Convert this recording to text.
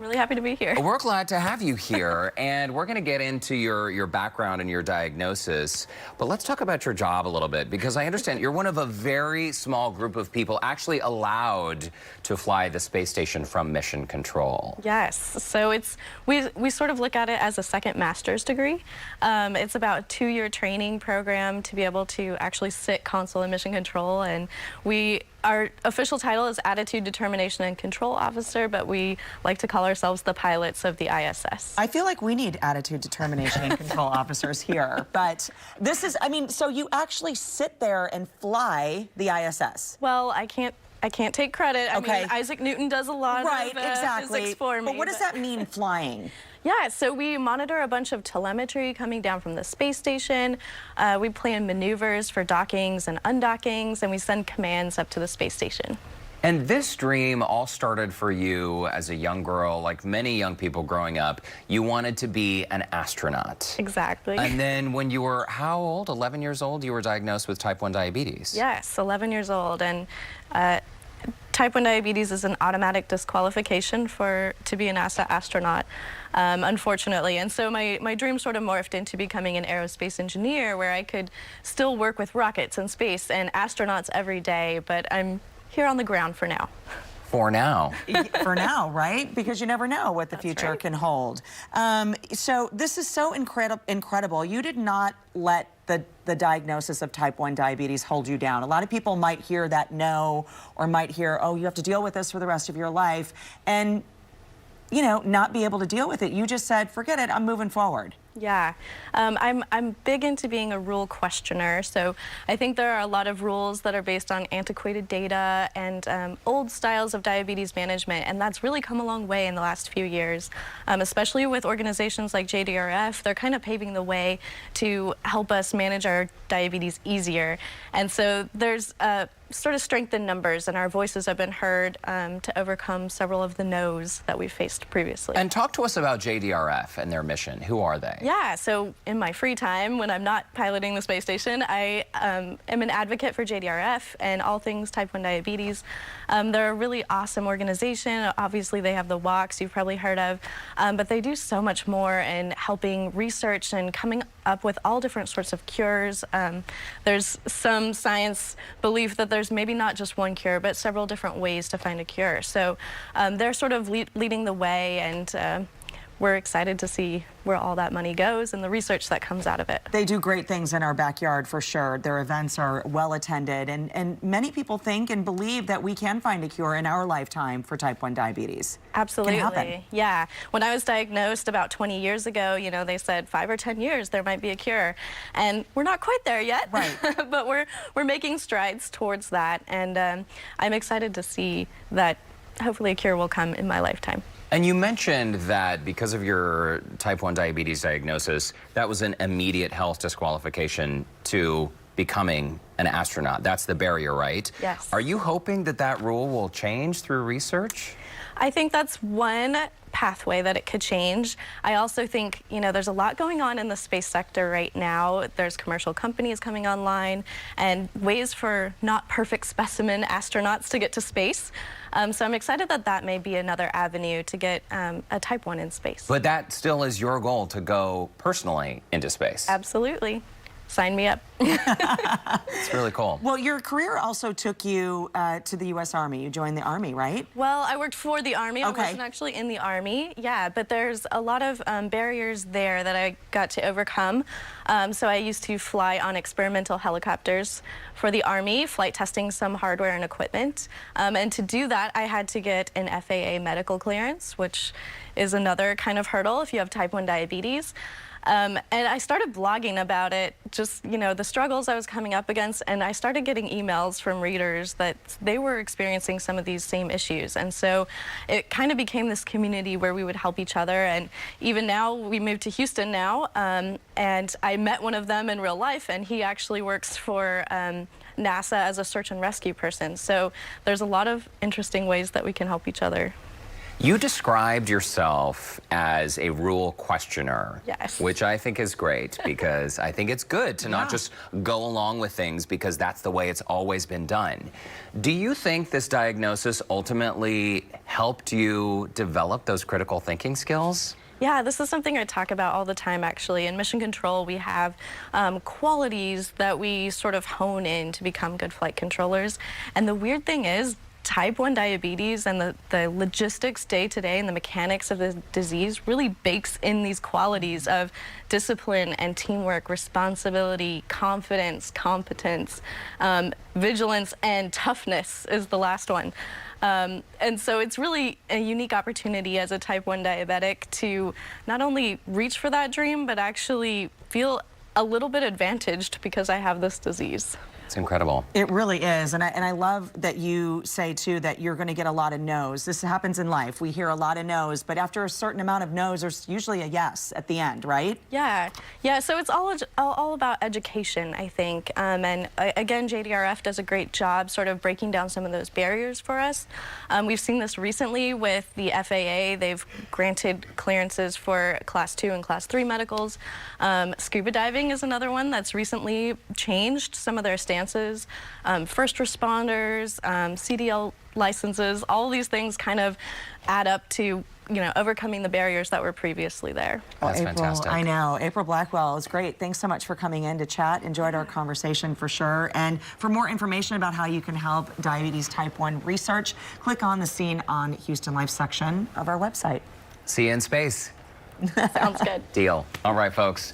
Really happy to be here. We're glad to have you here, and we're going to get into your background and your diagnosis. But let's talk about your job a little bit, because I understand you're one of a very small group of people actually allowed to fly the space station from mission control. Yes, so we sort of look at it as a second master's degree. It's about a 2-year training program to be able to actually sit console and mission control, and our official title is Attitude, Determination, and Control Officer, but we like to call ourselves the pilots of the ISS. I feel like we need attitude, determination, and control officers here. But this is, I mean, so you actually sit there and fly the ISS. Well, I can't take credit. I mean, Isaac Newton does a lot of physics for me. But what does that mean, flying? Yeah, so we monitor a bunch of telemetry coming down from the space station. We plan maneuvers for dockings and undockings, and we send commands up to the space station. And this dream all started for you as a young girl, like many young people growing up. You wanted to be an astronaut. Exactly. And then when you were, how old? 11 years old, you were diagnosed with type 1 diabetes. Yes, 11 years old. And type 1 diabetes is an automatic disqualification to be a NASA astronaut, unfortunately. And so my dream sort of morphed into becoming an aerospace engineer, where I could still work with rockets and space and astronauts every day, but I'm here on the ground for now. For now. For now, right? Because you never know what the future can hold. So this is so incredible. You did not let the diagnosis of type 1 diabetes hold you down. A lot of people might hear that no, or might hear, oh, you have to deal with this for the rest of your life, and, you know, not be able to deal with it. You just said, forget it, I'm moving forward. Yeah, I'm big into being a rule questioner, so I think there are a lot of rules that are based on antiquated data and old styles of diabetes management, and that's really come a long way in the last few years, especially with organizations like JDRF. They're kind of paving the way to help us manage our diabetes easier, and so there's sort of strength in numbers, and our voices have been heard to overcome several of the no's that we've faced previously. And talk to us about JDRF and their mission. Who are they? Yeah, so in my free time, when I'm not piloting the space station, I am an advocate for JDRF and all things type 1 diabetes. They're a really awesome organization. Obviously, they have the walks you've probably heard of, but they do so much more in helping research and coming up with all different sorts of cures. There's some science belief that there's maybe not just one cure, but several different ways to find a cure. So they're sort of leading the way, and we're excited to see where all that money goes and the research that comes out of it. They do great things in our backyard, for sure. Their events are well attended, and many people think and believe that we can find a cure in our lifetime for type 1 diabetes. Absolutely. Can happen. Yeah. When I was diagnosed about 20 years ago, you know, they said 5 or 10 years there might be a cure, and we're not quite there yet. Right. But we're making strides towards that, and I'm excited to see that hopefully a cure will come in my lifetime. And you mentioned that because of your type 1 diabetes diagnosis, that was an immediate health disqualification to becoming an astronaut. That's the barrier, right? Yes. Are you hoping that that rule will change through research? I think that's one pathway that it could change. I also think, you know, there's a lot going on in the space sector right now. There's commercial companies coming online and ways for not perfect specimen astronauts to get to space. So I'm excited that that may be another avenue to get a type 1 in space. But that still is your goal, to go personally into space. Absolutely. Sign me up. It's really cool. Well, your career also took you to the U.S. Army. You joined the Army, right? Well, I worked for the Army. Okay. I wasn't actually in the Army. Yeah, but there's a lot of barriers there that I got to overcome. So I used to fly on experimental helicopters for the Army, flight testing some hardware and equipment. And to do that, I had to get an FAA medical clearance, which is another kind of hurdle if you have type 1 diabetes. And I started blogging about it, just, you know, the struggles I was coming up against, and I started getting emails from readers that they were experiencing some of these same issues. And so it kind of became this community where we would help each other. And even now, we moved to Houston now, and I met one of them in real life, and he actually works for NASA as a search and rescue person. So there's a lot of interesting ways that we can help each other. You described yourself as a rule questioner. Yes. Which I think is great because I think it's good to not just go along with things because that's the way it's always been done. Do you think this diagnosis ultimately helped you develop those critical thinking skills? Yeah, this is something I talk about all the time, actually. In mission control, we have qualities that we sort of hone in to become good flight controllers. And the weird thing is, type 1 diabetes and the logistics day to day and the mechanics of the disease really bakes in these qualities of discipline and teamwork, responsibility, confidence, competence, vigilance, and toughness is the last one. And so it's really a unique opportunity as a type 1 diabetic to not only reach for that dream, but actually feel a little bit advantaged because I have this disease. It's incredible. It really is, and I love that you say too that you're going to get a lot of no's. This happens in life. We hear a lot of no's, but after a certain amount of no's, there's usually a yes at the end, right? Yeah. So it's all about education, I think. And again, JDRF does a great job sort of breaking down some of those barriers for us. We've seen this recently with the FAA. They've granted clearances for Class 2 and Class 3 medicals. Scuba diving is another one that's recently changed some of their standards. First responders, CDL licenses, all these things kind of add up to, overcoming the barriers that were previously there. That's April, fantastic. I know. April Blackwell is great. Thanks so much for coming in to chat. Enjoyed our conversation for sure. And for more information about how you can help diabetes type 1 research, click on the Scene on Houston Life section of our website. See you in space. Sounds good. Deal. All right, folks.